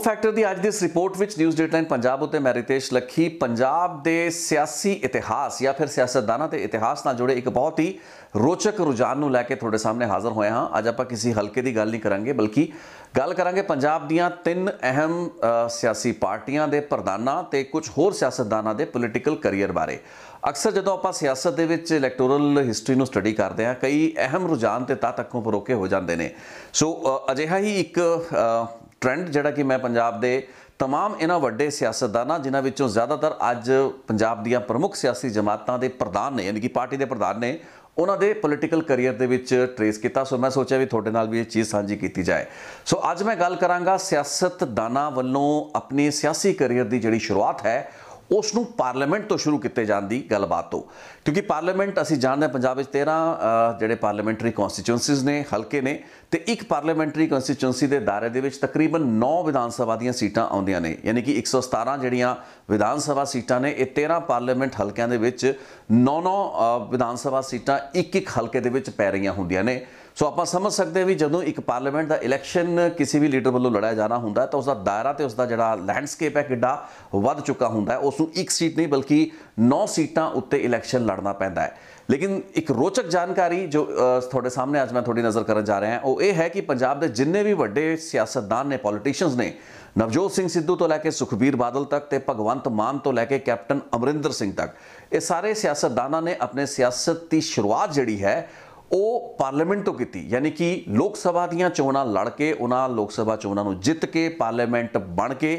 Growth factor की अज की इस रिपोर्ट में न्यूज़ डेडलाइन पंजाब उत्ते मैं रितेश लखी पंजाब के सियासी इतिहास या फिर सियासतदानों के इतिहास नाल जुड़े एक बहुत ही रोचक रुझान को लैके थोड़े सामने हाज़र होए हाँ। अज आप किसी हल्के की गल नहीं करांगे बल्कि गल करांगे पंजाब दीयां तीन अहम सियासी पार्टियां दे प्रधानां ते कुछ होर सियासतदानां दे पोलीटिकल करियर बारे। अक्सर जो आप सियासत के विच इलैक्टोरल हिस्टरी को स्टडी करते हैं कई अहम रुझान ते तत्थ अखों परोके हो जाते हैं। सो अजिहा ही एक ट्रेंड जिहड़ा कि मैं पंजाब दे तमाम इन्हां वड्डे सियासतदानां जिन्हां विचों ज़्यादातर अज पंजाब दीयां प्रमुख सियासी जमातां दे प्रधान ने यानी कि पार्टी के प्रधान ने उन्होंने पोलीटिकल करियर दे विच ट्रेस किया। सो मैं सोचा भी थोड़े नाल भी ये चीज़ साझी की जाए। सो अज मैं गल करांगा सियासतदानां वल्लों अपनी सियासी करियर की जिहड़ी शुरुआत है उसनूं पार्लीमेंट तो शुरू किए जाने की गलबात तो, क्योंकि पार्लीमेंट असीं जानते हैं पंजाब 13 जिहड़े पार्लीमेंटरी कॉन्स्टिट्यूंसीज़ ने हल्के ने तो एक पार्लीमेंटरी कॉन्स्टिट्यूंसी के दायरे दे विच तकरीबन 9 विधान सभा दी सीटां आउंदियां ने, यानी कि 117 जिहड़ियां विधान सभा सीटां ने ये 13 पार्लीमेंट हल्कियां दे विच 9 विधान सभा सीटां एक हल्के दे विच पै रहीआं हुंदियां ने। सो आप समझ सकते हैं भी जदों एक पार्लीमेंट का इलैक्शन किसी भी लीडर वालों लड़ाया जाना होंदा तो उसका दायरा तो उसका जिहड़ा लैंडस्केप है किड्डा वध चुका होंदा है। उसनूं एक सीट नहीं बल्कि 9 सीटां उत्ते इलैक्शन लड़ना पैंदा है। लेकिन एक रोचक जानकारी जो थोड़े सामने अज मैं थोड़ी नज़र करन जा रहा है वो ये है कि पंजाब के जिन्ने भी वड्डे सियासतदान ने पॉलिटिशियंस ने नवजोत सिंह सिद्धू तो लैके सुखबीर बादल तक ते भगवंत मान तो लैके कैप्टन अमरिंदर सिंह तक ये सारे सियासतदानां ने अपने सियासत की शुरुआत जिहड़ी है वो पार्लीमेंट तो की, यानी कि लोक सभा दीयां चोणां लड़ के उन्हां लोक सभा चोणां नूं जित के पार्लीमेंट बन के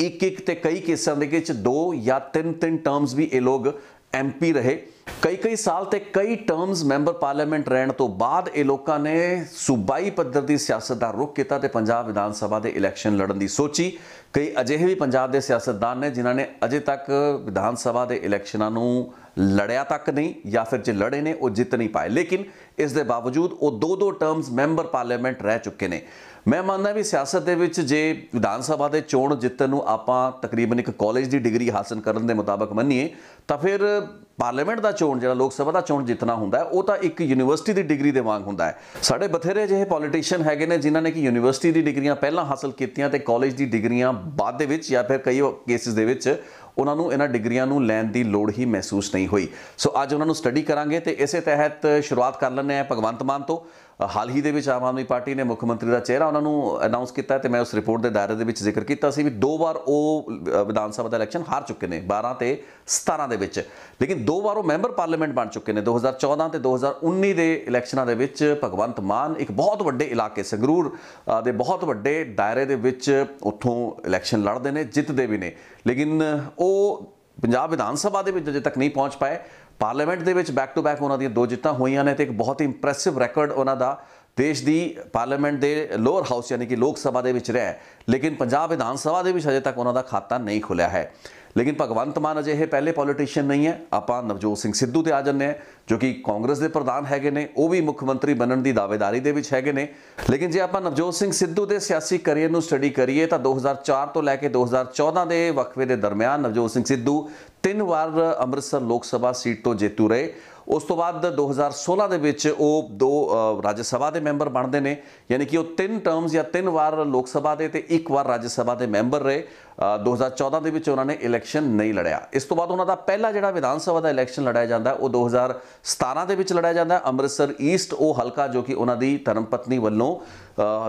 एक ते कई केसां दे विच 2 या 3 टर्म्स भी ये लोग MP रहे। कई साल ते कई टर्म्स मैंबर पार्लीमेंट रहने तो बाद ये लोगों ने सूबाई पद्धर की सियासत का रुख किया तो पंजाब विधान सभा के इलैक्शन लड़न की सोची। कई अजिहे भी पंजाब के सियासतदान ने जिन्होंने अजे तक विधान सभा के इलैक्शनां नूं लड़िया तक नहीं या फिर जो लड़े ने वो जित नहीं पाए, लेकिन इस दे बावजूद वो 2 टर्म्स मैंबर पार्लीमेंट रह चुके हैं। मैं मानना भी सियासत के विच जे विधान सभा के चोण जितन नूं आपां तकरीबन एक कॉलेज की डिग्री हासिल करने के मुताबिक मनीए तो फिर पार्लीमेंट का चोण जो लोक सभा का चोण जितना होंदा है वो तो एक यूनीवर्सिटी की डिग्री के वांग होंदा है। साढ़े बथेरे अजिहे पॉलिटिशियन हैगे ने जिन्होंने कि यूनीवर्सिटी की डिग्रियां पहला हासिल कीतियां ते कॉलेज की डिग्रियां बाद दे विच या फिर कई केसिस दे विच उन्होंने इन्हां डिग्रियां नूं लैण की लोड़ ही महसूस नहीं हुई। सो अज उन्होंने स्टडी करांगे तो इस तहत शुरुआत कर लैंदे हैं भगवंत मान तो। हाल ही दे आम आदमी पार्टी ने मुख्यमंत्री का चेहरा उन्होंने अनाउंस किया तो मैं उस रिपोर्ट के दायरे के जिक्र किया भी 2 बार वो विधान सभा का इलैक्शन हार चुके हैं 12 ते 17 दे विच, लेकिन 2 बार वो मैंबर पार्लीमेंट बन चुके हैं। 2014 ते 2019 के इलैक्शनां दे विच भगवंत मान एक बहुत वड्डे इलाके संगरूर के बहुत वड्डे दायरे के विच उत्थों इलैक्शन लड़ते हैं, जितते भी ने, लेकिन वो पंजाब विधान सभा के अजे तक नहीं पहुँच पाए। पार्लीमेंट के बैक टू बैक उन्होंने 2 जित्तां होईयां ने ते एक बहुत ही इंप्रैसिव रैकॉर्ड उन्होंने देश की पार्लीमेंट के लोअर हाउस यानी कि लोक सभा के विच रहा, लेकिन पंजाब विधान सभा के अजे तक उन्होंने खाता नहीं खुलिया है। लेकिन भगवंत मान अजे पहले पॉलिटिशियन नहीं है। आप नवजोत सिंह सिद्धू ते आ जाने हैं जो कि कांग्रेस के प्रधान हैगे ने, वो भी मुख्यमंत्री बनने की दावेदारी दे विच हैगे ने। लेकिन जे आप नवजोत सिंह सिद्धू के सियासी करियर को स्टडी करिए तो 2004 तो लैके 2014 के वक्फे के दरम्यान नवजोत सिंह सिद्धू 3 बार अमृतसर लोक सभा सीट तो जेतू रहे। उस तो बाद 2016 के विच वो 2 राज्य सभा के मैंबर बनते हैं, यानी कि वो 3 टर्म्स या 3 बार लोक सभा के ते 1 बार राज्य सभा के मैंबर रहे। 2014 के विच उन्होंने इलैक्शन नहीं लड़िया। इस तो बाद उन्होंने पहला जो विधान सभा का इलैक्शन लड़ाया जाता है वो 2017 के विच लड़ाया जाता है। अमृतसर ईस्ट वो हल्का जो कि उन्होंने धर्मपत्नी वालों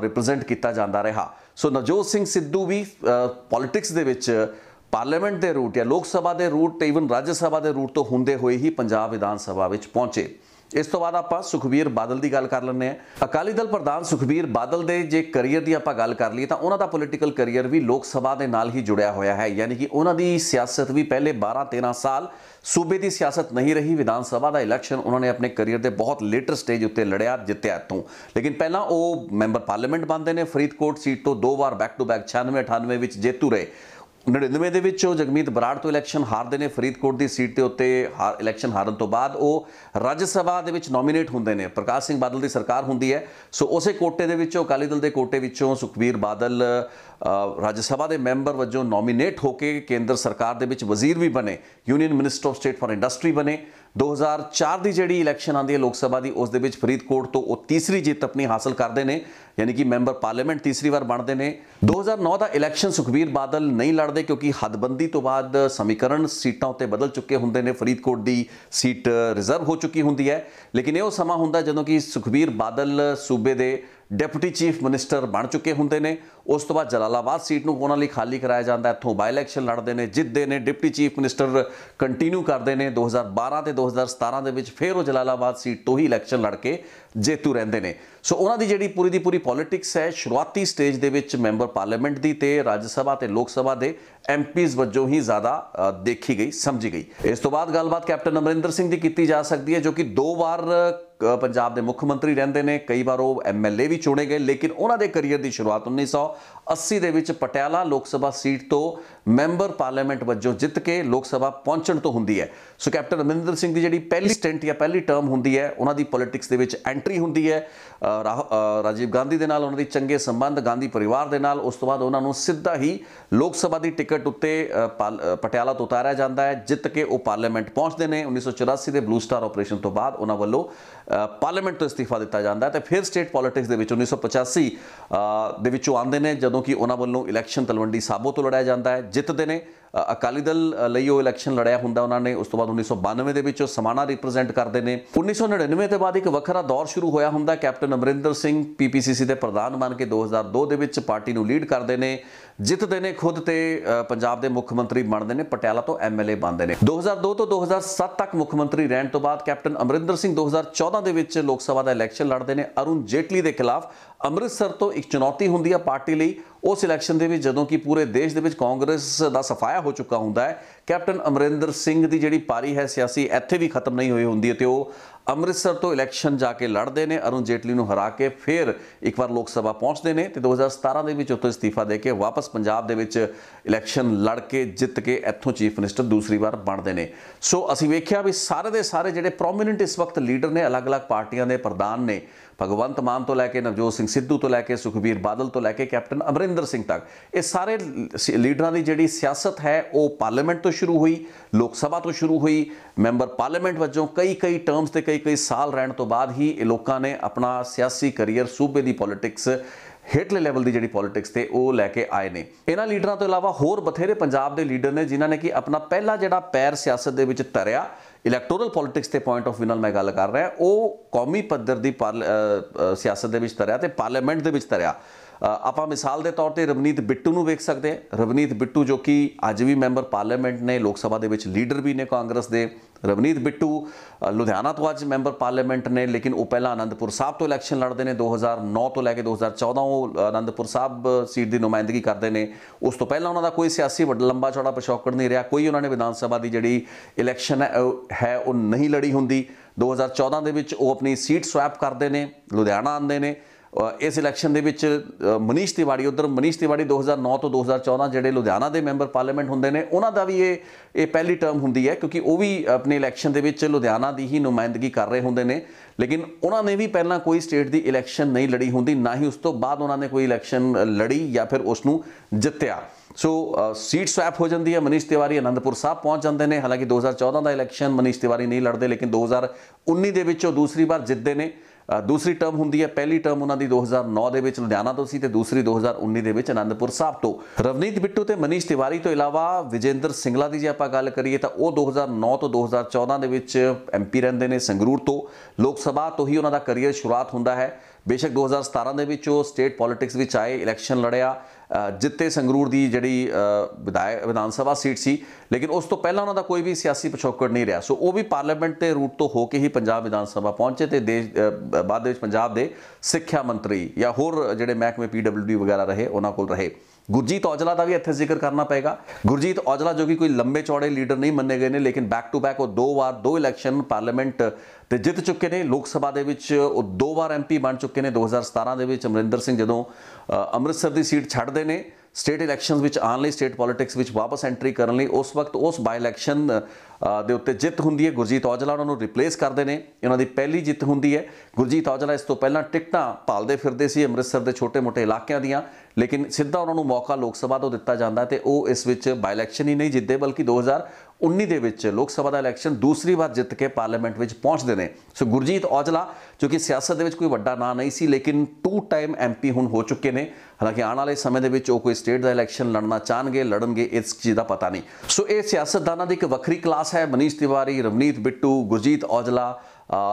रिप्रजेंट किया जाता रहा। सो नवजोत सिंह सिद्धू भी पॉलिटिक्स दे विच पार्लीमेंट के रूट या लोक सभा के रूट ईवन राज्य सभा के रूट तो होंदे हुए ही पंजाब विधान सभा विच पहुंचे। इस तो बाद आप सुखबीर बादल की गल कर लें। अकाली दल प्रधान सुखबीर बादल के जे करियर की आप गल कर लीए तो उन्होंने पोलीटिकल करियर भी लोक सभा के नाल ही जुड़िया होया है, यानी कि उन्होंने सियासत भी पहले 12-13 साल सूबे की सियासत नहीं रही। विधान सभा का इलैक्शन उन्होंने अपने करियर के बहुत लेटर स्टेज उत्ते लड़िया जितया इतों, लेकिन पहला वो मैंबर पार्लीमेंट बनते हैं। फरीदकोट सीट तो 2 बार बैक टू बैक 96-98 में जेतू रहे। 99 के जगमीत बराड़ तो इलैक्शन हारते हैं। फरीदकोट की सीट के उत्ते इलैक्शन हारन तो बाद वो राज्य सभा के नॉमीनेट होंगे ने, प्रकाश सिंह बादल की सरकार होंगी है। सो उस कोटे के अकाली दल के कोटे विचों सुखबीर बादल राज्य सभा के मैंबर वजों नॉमीनेट होकर केंद्र सरकार के वजीर भी बने, union minister of state for industry बने। 2004 की जी इलैक्शन आती है लोक सभा की, उस फरीदकोट तो वो तीसरी जीत अपनी हासिल करते हैं, यानी कि मैंबर पार्लीमेंट तीसरी बार बनते हैं। 2009 का इलैक्शन सुखबीर बादल नहीं लड़ते क्योंकि हदबंदी तो बाद समीकरण सीटां उत्ते बदल चुके होंगे ने, फरीदकोट की सीट रिजर्व हो चुकी होंगी है। लेकिन यह समा होंगे जदों कि सुखबीर बादल सूबे के डिप्टी चीफ मिनिस्टर बन चुके होंगे ने। उस तो बाद जलालाबाद सीट को उन्होंने खाली कराया जाता है, इत्थों बाई इलैक्शन लड़ते हैं, जितते हैं, डिप्टी चीफ मिनिस्टर कंटिन्यू करते हैं। 2012 ते 2017 के फिर वो जलालाबाद सीट तो ही इलैक्शन लड़के जेतू रहते हैं। सो उन्होंने जी पूरी की पूरी पॉलिटिक्स है शुरुआती स्टेज के मैंबर पार्लीमेंट की ते राज्य सभा ते लोक सभा के MPs वजों ही ज़्यादा देखी गई, समझी गई। इस तो बाद गलबात कैप्टन अमरिंदर सिंह की की जा सकती है, जो कि 2 बार पंजाब के मुख्य मंत्री रहते हैं, कई बार वो MLA भी चुने गए। लेकिन उन्होंने करियर की शुरुआत 1980 के विच पटियाला लोक सभा सीट तो मैंबर पार्लीमेंट वजों जित के लोक सभा पहुंचण तो होंदी है। सो कैप्टन अमरिंदर सिंह की जी पहली स्टेंट या पहली टर्म होंदी है, उन्होंने पॉलिटिक्स के एंट्री होंदी है। राजीव गांधी के नाल उन्होंने चंगे संबंध, गांधी परिवार के नाल। उस तो बाद उन्होंने सीधा ही लोक सभा की टिकट उत्ते पटियाला तो उतारा जाता है, जित के वो पार्लीमेंट पहुंचते हैं। 1984 के ब्लू स्टार ऑपरेशन तो बाद उन्होंने वालों पार्लीमेंट तो इस्तीफा दिता जाता है, तो फिर स्टेट पॉलिटिक्स के 1985 के आते हैं, जदों कि उन्होंने वालों इलैक्शन तलवंडी साबो तो लड़ाया जाता है, जितते हैं। अकाली दल ਲਈ ਉਹ इलैक्शन लड़ाया होंगे उन्होंने। उस तो बाद 1992 के समाना रिप्रजेंट करते हैं। 1999 के बाद एक वखरा दौर शुरू होया होंगे। कैप्टन अमरिंदर सिंह PPCC के प्रधान बन के 2002 के पार्टी को लीड करते हैं, जितते हैं खुद ते पंजाब के मुख्य मंत्री बनते हैं, पटियाला तो MLA बनते हैं। 2002 तो 2007 तक मुख्य मंत्री रहने तो बाद कैप्टन अमरिंदर सिंह 2014 के लोक सभा का इलैक्शन लड़ते हैं अरुण जेटली के खिलाफ। अमृतसर तो एक चुनौती होंगी है पार्टी लिए उस इलैक्शन के जदों कि पूरे देश के कांग्रेस का सफाया हो चुका होंगे है। कैप्टन अमरिंदर सिंह की जी पारी है सियासी इत्थे भी खत्म नहीं हुई होंगी, तो अमृतसर तो इलैक्शन जाके लड़ते हैं, अरुण जेटली को हरा के फिर एक बार लोक सभा पहुंचते हैं, तो 2017 के उत्तों इस्तीफा दे के वापस पंजाब के इलैक्शन लड़ के जित के इत्थों चीफ मिनिस्टर दूसरी बार बनते हैं। सो असीं वेख्या भी सारे के सारे जोड़े प्रोमिनेंट इस वक्त लीडर ने, अलग अलग पार्टियां के प्रधान ने, भगवंत मान तो लैके नवजोत सिंह सिद्धू तो लैके सुखबीर बादल तो लैके कैप्टन अमरिंदर सिंह तक, ये सारे लीडर की जी सियासत है वो पार्लीमेंट तो शुरू हुई, लोक सभा तो शुरू हुई, मैंबर पार्लीमेंट वजों कई टर्म्स से कई साल रहने तो बाद ही लोगों ने अपना सियासी करियर सूबे की पॉलिटिक्स हेठले लैवल की जी पॉलिटिक्स थे वो लैके आए ने। इन्होंने लीडरों तो इलावा होर बथेरे पंजाब के लीडर ने जिन्होंने कि अपना पहला जोड़ा पैर सियासत के विच धरिया, इलैक्टोरल पॉलिटिक्स के पॉइंट ऑफ व्यू नाल मैं गल कर रहा, वो कौमी पद्धर की सियासत के विच धरिया ते पार्लीमेंट के विच धरिया। आप मिसाल के तौर पर रवनीत बिट्टू को वेख सकते हैं। रवनीत बिट्टू जो कि अज भी मैंबर पार्लीमेंट ने, लोक सभा के लीडर भी ने कांग्रेस के। रवनीत बिट्टू लुधियाना तो अज मैंबर पार्लीमेंट ने, लेकिन वो पहला आनंदपुर साहब तो इलैक्शन लड़ते हैं। 2009 तो लैके 2014 वो आनंदपुर साहब सीट की नुमाइंदगी करते हैं। उस तो पहला उन्होंने कोई सियासी लंबा चौड़ा पिछौकड़ नहीं रहा, कोई उन्होंने विधान सभा की जी इलैक्शन है वो नहीं लड़ी होंगी। 2014 के वो अपनी सीट स्वैप करते हैं, लुधियाना आते हैं। इस इलैक्शन के मनीष तिवाड़ी, उधर मनीष तिवाड़ी 2009 तो 2014 जोड़े लुधियाना के मैंबर पार्लीमेंट होंगे ने, उन्होंने भी ये पहली टर्म होंगी है, क्योंकि वो भी अपने इलैक्शन के लुधियाना की ही नुमाइंदगी कर रहे होंगे ने। लेकिन उन्होंने भी पहला कोई स्टेट की इलैक्शन नहीं लड़ी होंगी, ना ही उस तो बाद उन्होंने कोई इलैक्शन लड़ी या फिर उसनू जित्या। सो सीट स्वैप हो जाती है, मनीष तिवारी आनंदपुर साहब पहुंच जाते हैं। हालांकि 2014 का इलैक्शन मनीष तिवारी नहीं लड़ते, लेकिन 2019 के दूसरी बार जितते हैं। दूसरी टर्म होंगी है, पहली टर्म उन्होंने 2009 के लुधियाना तो सी, दूसरी 2019 के आनंदपुर साहब तो। रवनीत बिट्टू तो मनीष तिवारी तो इलावा विजेंद्र सिंगला की जो आप गल करिए तो वो 2009 तो 2014 के MP रहते हैं संगरूर तो। लोक सभा तो ही उन्होंने करियर शुरुआत होंदा है। बेशक 2017 के स्टेट पॉलिटिक्स में आए, इलैक्शन लड़िया, जिते संगरूर की जी विधान सभा सीट सी, लेकिन उस तो पहला उन्होंने कोई भी सियासी पिछौकड़ नहीं रहा। सो वो भी पार्लीमेंट के रूट तो होकर ही पंजाब विधान सभा पहुंचे, तो देश बाद पंजाब के सिक्ख्या मंत्री या होर जोड़े महकमे PWD वगैरह रहे उन्होंने को रहे। गुरजीत औजला का भी इत्थे जिक्र करना पेगा। गुरजीत औजला जो कि कोई लंबे चौड़े लीडर नहीं मन्ने गए ने, लेकिन बैक टू बैक वो 2 बार 2 इलैक्शन पार्लीमेंट ते जित चुके हैं। लोक सभा के 2 बार MP बन चुके हैं। 2017 के अमरिंदर सिंह जदों अमृतसर की सीट छड्डदे ने स्टेट इलैक्शनस विच आने लई, स्टेट पॉलिटिक्स विच वापस एंट्री करने लई, उस वक्त उस बाई इलैक्शन दे उत्ते जित होंदी है। गुरजीत औजला उन्होंने रिप्लेस करते हैं, इन्हों की पहली जित होंदी है। गुरजीत औजला इस तो पहला टिकटां भालदे फिरदे सी अमृतसर के छोटे मोटे इलाकों दियां, लेकिन सीधा उन्होंने मौका लोक सभा तो दिता जाता है तो वो इस विच बाई इलैक्शन ही नहीं जितते बल्कि 2019 ਦੇ ਵਿੱਚ ਲੋਕ ਸਭਾ ਦਾ ਇਲੈਕਸ਼ਨ दूसरी ਵਾਰ ਜਿੱਤ ਕੇ ਪਾਰਲੀਮੈਂਟ ਵਿੱਚ ਪਹੁੰਚਦੇ ਨੇ। ਸੋ ਗੁਰਜੀਤ ਔਜਲਾ ਜੋ ਕਿ ਸਿਆਸਤ ਦੇ ਵਿੱਚ ਕੋਈ ਵੱਡਾ ਨਾਂ ਨਹੀਂ ਸੀ ਲੇਕਿਨ 2 ਟਾਈਮ ਐਮਪੀ ਹੁਣ ਹੋ ਚੁੱਕੇ ਨੇ। ਹਾਲਾਂਕਿ ਆਉਣ ਵਾਲੇ ਸਮੇਂ ਦੇ ਵਿੱਚ ਉਹ ਕੋਈ ਸਟੇਟ ਦਾ ਇਲੈਕਸ਼ਨ ਲੜਨਾ ਚਾਹਣਗੇ ਲੜਨਗੇ ਇਸ ਚੀਜ਼ ਦਾ ਪਤਾ ਨਹੀਂ। ਸੋ ਇਹ ਸਿਆਸਤਦਾਨਾਂ ਦੀ ਇੱਕ ਵੱਖਰੀ ਕਲਾਸ ਹੈ। ਮਨੀਸ਼ ਤਿਵਾਰੀ, ਰਵਨੀਤ ਬਿੱਟੂ, ਗੁਰਜੀਤ ਔਜਲਾ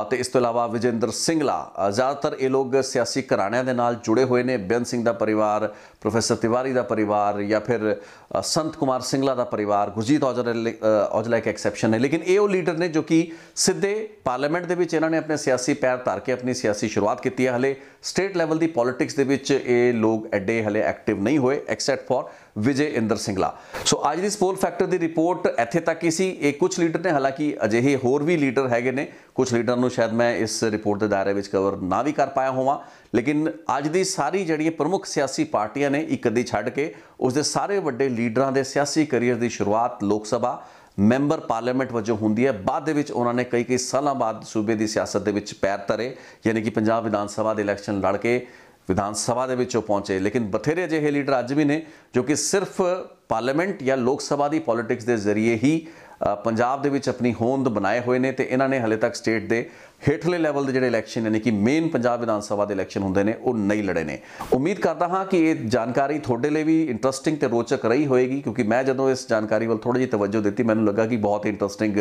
ਤੇ ਇਸ ਤੋਂ ਇਲਾਵਾ ਵਿਜੇਂਦਰ ਸਿੰਗਲਾ, ਜ਼ਿਆਦਾਤਰ ਇਹ ਲੋਕ ਸਿਆਸੀ ਘਰਾਣਿਆਂ ਦੇ ਨਾਲ ਜੁੜੇ ਹੋਏ ਨੇ। ਬੇਅੰਤ ਸਿੰਘ ਦਾ ਪਰਿਵਾਰ, ਪ੍ਰੋਫੈਸਰ ਤਿਵਾਰੀ ਦਾ ਪਰਿਵਾਰ ਜਾਂ ਫਿਰ ਸੰਤ ਕੁਮਾਰ ਸਿੰਗਲਾ ਦਾ ਪਰਿਵਾਰ, ਗੁਰਜੀਤ ਔਜਲਾ ਇੱਕ ਐਕਸੈਪਸ਼ਨ ਹੈ। ਲੇਕਿਨ ਇਹ ਉਹ ਲੀਡਰ ਨੇ ਜੋ ਕਿ ਸਿੱਧੇ ਪਾਰਲੀਮੈਂਟ ਦੇ ਵਿੱਚ ਇਹਨਾਂ ਨੇ ਆਪਣੇ ਸਿਆਸੀ ਪੈਰ ਧਰ ਕੇ ਆਪਣੀ ਸਿਆਸੀ ਸ਼ੁਰੂਆਤ ਕੀਤੀ ਹੈ। ਹਲੇ ਸਟੇਟ ਲੈਵਲ ਦੀ ਪੋਲਿਟਿਕਸ ਦੇ ਵਿੱਚ ਇਹ ਲੋਕ ਐਡੇ ਹਲੇ ਐਕਟਿਵ ਨਹੀਂ ਹੋਏ ਐਕਸੈਪਟ ਫॉर ਵਿਜੇ ਇੰਦਰ ਸਿੰਗਲਾ। ਸੋ ਅੱਜ ਦੀ ਸਪੋਲ ਫੈਕਟਰ ਦੀ ਰਿਪੋर्ट ਇੱਥੇ ਤੱਕ ਹੀ ਸੀ। ਇਹ ਕੁਝ ਲੀਡਰ ਨੇ, ਹਾਲਾਂਕਿ ਅਜਿਹੇ ਹੋਰ ਵੀ ਲੀਡਰ ਹੈਗੇ ਨੇ, ਕੁਝ ਲੀਡਰਾਂ ਨੂੰ ਸ਼ਾਇਦ ਮੈਂ ਇਸ ਰਿਪੋर्ट ਦੇ ਦਾਇਰੇ ਵਿੱਚ ਕਵਰ ਨਾ ਵੀ ਕਰ ਪਾਇਆ ਹੋਵਾਂ। ਲੇਕਿਨ ਅੱਜ ਦੀ ਸਾਰੀ ਜਿਹੜੀਆਂ ਪ੍ਰਮੁੱਖ ਸਿਆਸੀ ਪਾਰਟੀਆਂ ਨੇ ਇੱਕ ਅੱਧੀ ਛੱਡ ਕੇ ਉਸਦੇ ਸਾਰੇ ਵੱਡੇ ਲੀਡਰਾਂ ਦੇ ਸਿਆਸੀ ਕਰੀਅਰ ਦੀ ਸ਼ੁਰੂਆਤ ਲੋਕ ਸਭਾ ਮੈਂਬਰ ਪਾਰਲੀਮੈਂਟ ਵਜੋਂ ਹੁੰਦੀ ਹੈ। ਬਾਅਦ ਦੇ ਵਿੱਚ ਉਹਨਾਂ ਨੇ ਕਈ ਸਾਲਾਂ ਬਾਅਦ ਸੂਬੇ ਦੀ ਸਿਆਸਤ ਦੇ ਵਿੱਚ ਪੈਰ ਧਰੇ, ਯਾਨੀ ਕਿ ਪੰਜਾਬ ਵਿਧਾਨ ਸਭਾ ਦੇ ਇਲੈਕਸ਼ਨ ਲੜ ਕੇ ਵਿਧਾਨ ਸਭਾ ਦੇ ਵਿੱਚ ਉਹ ਪਹੁੰਚੇ। ਲੇਕਿਨ ਬਥੇਰੇ ਅਜਿਹੇ ਲੀਡਰ ਅੱਜ ਵੀ ਨੇ ਜੋ ਕਿ ਸਿਰਫ ਪਾਰਲੀਮੈਂਟ ਜਾਂ ਲੋਕ ਸਭਾ ਦੀ ਪੋਲਿਟਿਕਸ ਦੇ ਜ਼ਰੀਏ ਹੀ ਪੰਜਾਬ ਦੇ ਵਿੱਚ ਆਪਣੀ ਹੋਂਦ ਬਣਾਏ ਹੋਏ ਨੇ ਤੇ ਇਹਨਾਂ ਨੇ ਹਲੇ ਤੱਕ ਸਟੇਟ ਦੇ ਹੇਠਲੇ ਲੈਵਲ ਦੇ ਜਿਹੜੇ ਇਲੈਕਸ਼ਨ ਯਾਨੀ ਕਿ ਮੇਨ ਪੰਜਾਬ ਵਿਧਾਨ ਸਭਾ ਦੇ ਇਲੈਕਸ਼ਨ ਹੁੰਦੇ ਨੇ ਉਹ ਨਹੀਂ ਲੜੇ ਨੇ। ਉਮੀਦ ਕਰਦਾ ਹਾਂ ਕਿ ਇਹ ਜਾਣਕਾਰੀ ਤੁਹਾਡੇ ਲਈ ਵੀ ਇੰਟਰਸਟਿੰਗ ਤੇ ਰੋਚਕ ਰਹੀ ਹੋਏਗੀ, ਕਿਉਂਕਿ ਮੈਂ ਜਦੋਂ ਇਸ ਜਾਣਕਾਰੀ ਵੱਲ ਥੋੜੀ ਜਿਹੀ ਤਵੱਜੋ ਦਿੱਤੀ ਮੈਨੂੰ ਲੱਗਾ ਕਿ ਬਹੁਤ ਇੰਟਰਸਟਿੰਗ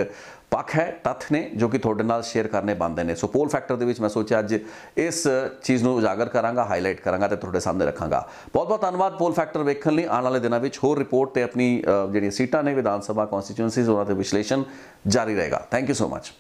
ਪੱਖ ਹੈ, ਤੱਥ ਨੇ ਜੋ ਕਿ ਤੁਹਾਡੇ ਨਾਲ ਸ਼ੇਅਰ ਕਰਨੇ ਬਣਦੇ ਨੇ। ਸੋ ਪੋਲ ਫੈਕਟਰ ਦੇ ਵਿੱਚ ਮੈਂ ਸੋਚਿਆ ਅੱਜ ਇਸ ਚੀਜ਼ ਨੂੰ ਉਜਾਗਰ ਕਰਾਂਗਾ, ਹਾਈਲਾਈਟ ਕਰਾਂਗਾ ਤੇ ਤੁਹਾਡੇ ਸਾਹਮਣੇ ਰੱਖਾਂਗਾ। ਬਹੁਤ ਬਹੁਤ ਧੰਨਵਾਦ ਪੋਲ ਫੈਕਟਰ ਵੇਖਣ ਲਈ। ਆਉਣ ਵਾਲੇ ਦਿਨਾਂ ਵਿੱਚ ਹੋਰ ਰਿਪੋर्ट ਤੇ ਆਪਣੀ ਜਿਹੜੀਆਂ ਸੀਟਾਂ ਨੇ ਵਿਧਾਨ ਸਭਾ ਕਨਸਟੀਚੁਐਂਸੀਜ਼ ਉਹਨਾਂ ਤੇ ਵਿਸ਼ਲੇਸ਼ਣ ਜਾਰੀ ਰਹੇਗਾ। Thank you so much.